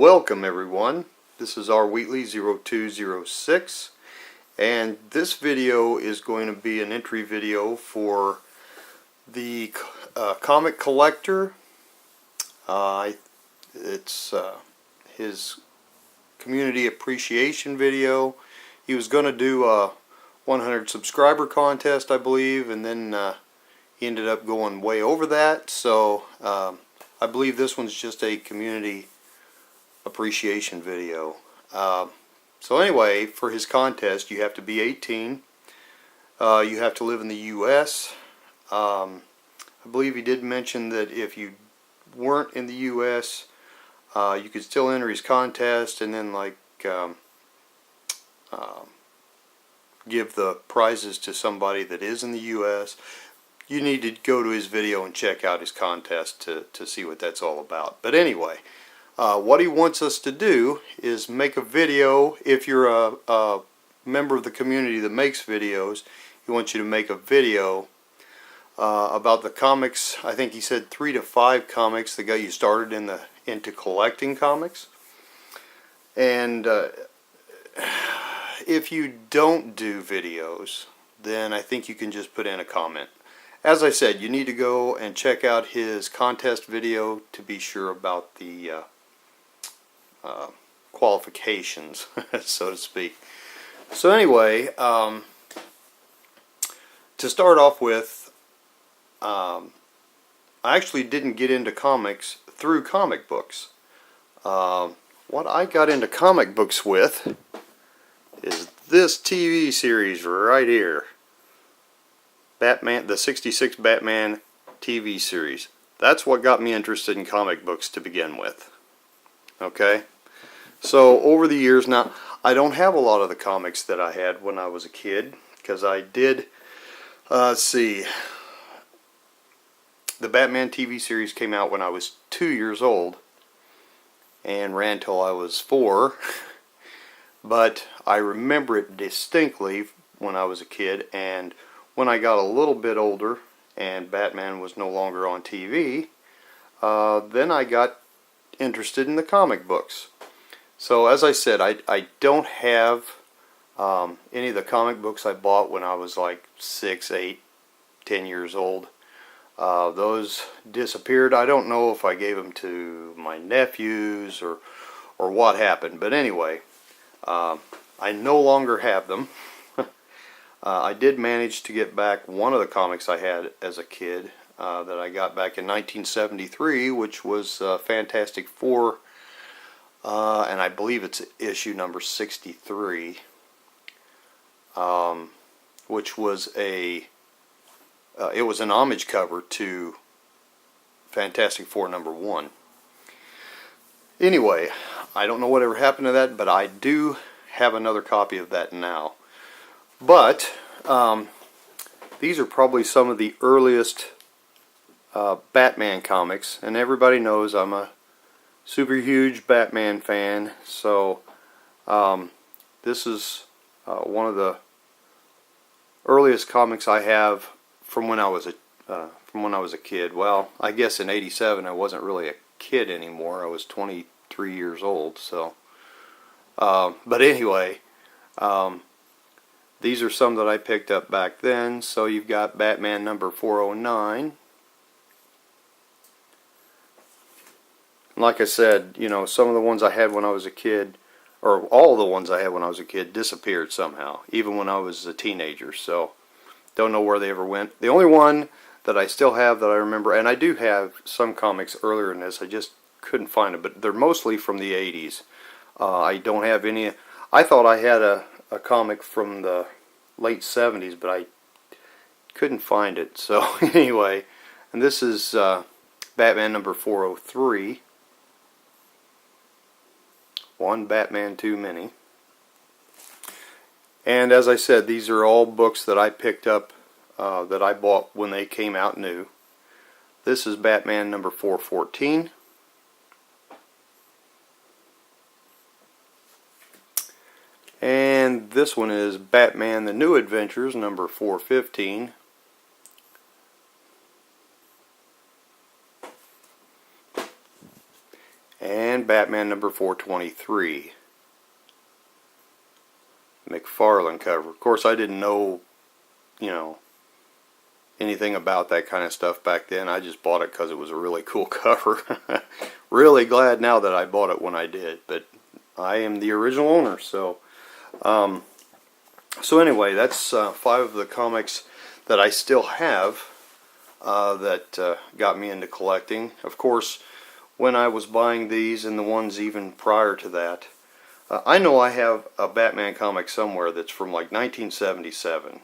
Welcome everyone, this is R. Wheatley 0206, and this video is going to be an entry video for the comic collector. It's his community appreciation video. He was going to do a 100 subscriber contest, I believe, and then he ended up going way over that, so I believe this one's just a community appreciation video. So anyway, for his contest you have to be 18, you have to live in the US. I believe he did mention that if you weren't in the US you could still enter his contest and then give the prizes to somebody that is in the US. You need to go to his video and check out his contest to see what that's all about. But anyway, what he wants us to do is make a video. If you're a member of the community that makes videos, he wants you to make a video about the comics. I think he said 3 to 5 comics that got you started into collecting comics. And if you don't do videos, then I think you can just put in a comment. As I said, you need to go and check out his contest video to be sure about the qualifications, so to speak. So anyway, to start off with, I actually didn't get into comics through comic books. What I got into comic books with is this TV series right here. Batman, the 66 Batman TV series. That's what got me interested in comic books to begin with. Okay? So over the years, now I don't have a lot of the comics that I had when I was a kid, because I did, let's see, the Batman TV series came out when I was 2 years old and ran till I was 4. But I remember it distinctly when I was a kid, and when I got a little bit older and Batman was no longer on TV, then I got interested in the comic books. So as I said, I don't have any of the comic books I bought when I was like 6, 8, 10 years old. Those disappeared. I don't know if I gave them to my nephews or what happened, but anyway, I no longer have them. I did manage to get back one of the comics I had as a kid that I got back in 1973, which was Fantastic Four, and I believe it's issue number 63, which was it was an homage cover to Fantastic Four number 1. Anyway, I don't know whatever happened to that, but I do have another copy of that now. But these are probably some of the earliest Batman comics, and everybody knows I'm a super huge Batman fan, so this is one of the earliest comics I have from when I was a kid. Well, I guess in '87 I wasn't really a kid anymore. I was 23 years old. So, but anyway, these are some that I picked up back then. So you've got Batman number 409. Like I said, you know, some of the ones I had when I was a kid, or all the ones I had when I was a kid, disappeared somehow, even when I was a teenager. So, don't know where they ever went. The only one that I still have that I remember, and I do have some comics earlier in this, I just couldn't find them, but they're mostly from the 80s. I don't have any. I thought I had a comic from the late 70s, but I couldn't find it. So, anyway, and this is Batman number 403. One Batman too many. And as I said, these are all books that I picked up, that I bought when they came out new. This is Batman number 414. And this one is Batman The New Adventures number 415. and Batman number 423. McFarlane cover. Of course, I didn't know, anything about that kind of stuff back then. I just bought it because it was a really cool cover. Really glad now that I bought it when I did, but I am the original owner. So anyway, that's 5 of the comics that I still have that got me into collecting. Of course, when I was buying these and the ones even prior to that, I know I have a Batman comic somewhere that's from like 1977.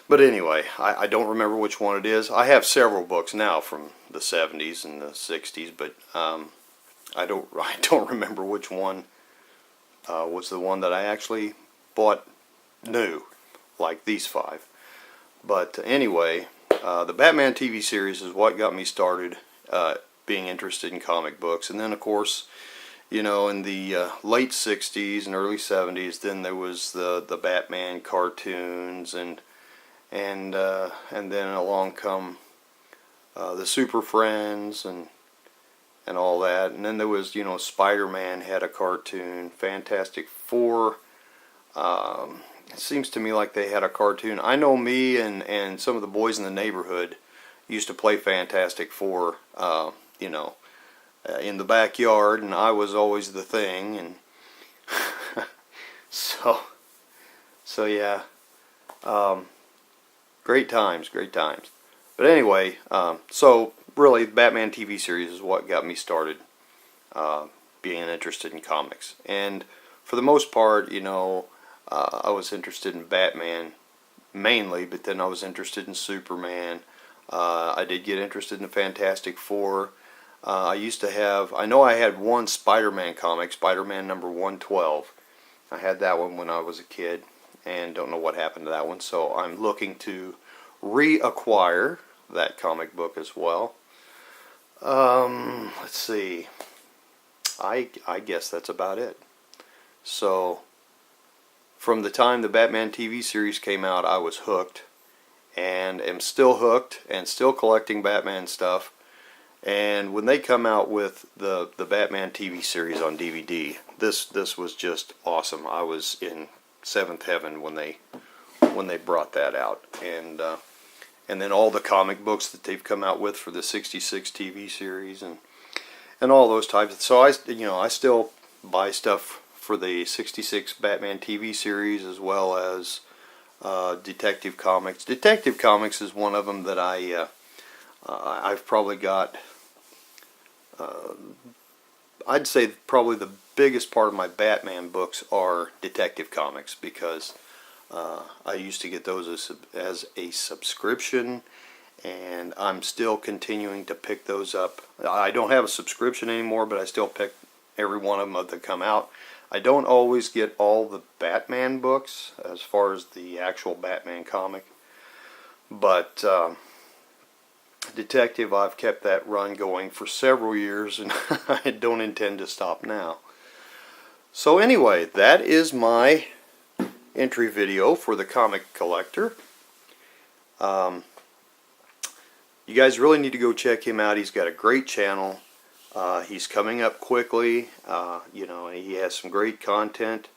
But anyway, I don't remember which one it is. I have several books now from the 70s and the 60s, but I don't remember which one was the one that I actually bought new, like these 5. But anyway, the Batman TV series is what got me started being interested in comic books. And then, of course, in the late 60s and early 70s, then there was the Batman cartoons, and then along come the Super Friends and all that. And then there was, Spider-Man had a cartoon, Fantastic Four. It seems to me like they had a cartoon. I know me and some of the boys in the neighborhood used to play Fantastic Four, in the backyard, and I was always the thing, and so yeah, great times. But anyway, so really, the Batman TV series is what got me started being interested in comics. And for the most part, I was interested in Batman mainly, but then I was interested in Superman. I did get interested in the Fantastic Four. I know I had one Spider-Man comic, Spider-Man number 112. I had that one when I was a kid, and don't know what happened to that one, so I'm looking to reacquire that comic book as well. Let's see. I guess that's about it. So, from the time the Batman TV series came out, I was hooked, and am still hooked, and still collecting Batman stuff. And when they come out with the Batman TV series on DVD, this was just awesome. I was in 7th heaven when they brought that out, and then all the comic books that they've come out with for the 66 TV series and all those types. So I still buy stuff for the 66 Batman TV series, as well as Detective Comics. Detective Comics is one of them that I've probably got. I'd say probably the biggest part of my Batman books are Detective Comics, because I used to get those as a subscription, and I'm still continuing to pick those up. I don't have a subscription anymore, but I still pick every one of them that come out. I don't always get all the Batman books as far as the actual Batman comic, but Detective, I've kept that run going for several years, and I don't intend to stop now. So anyway, that is my entry video for the Comic Collector. You guys really need to go check him out. He's got a great channel. He's coming up quickly. He has some great content.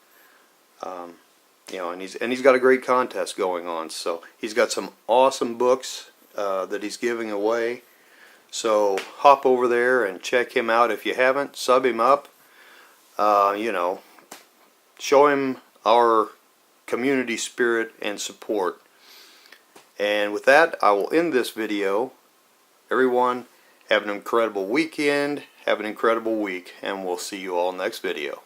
And he's got a great contest going on. So he's got some awesome books that he's giving away. So hop over there and check him out if you haven't. Sub him up. Show him our community spirit and support. And with that, I will end this video. Everyone, have an incredible weekend. Have an incredible week. And we'll see you all next video.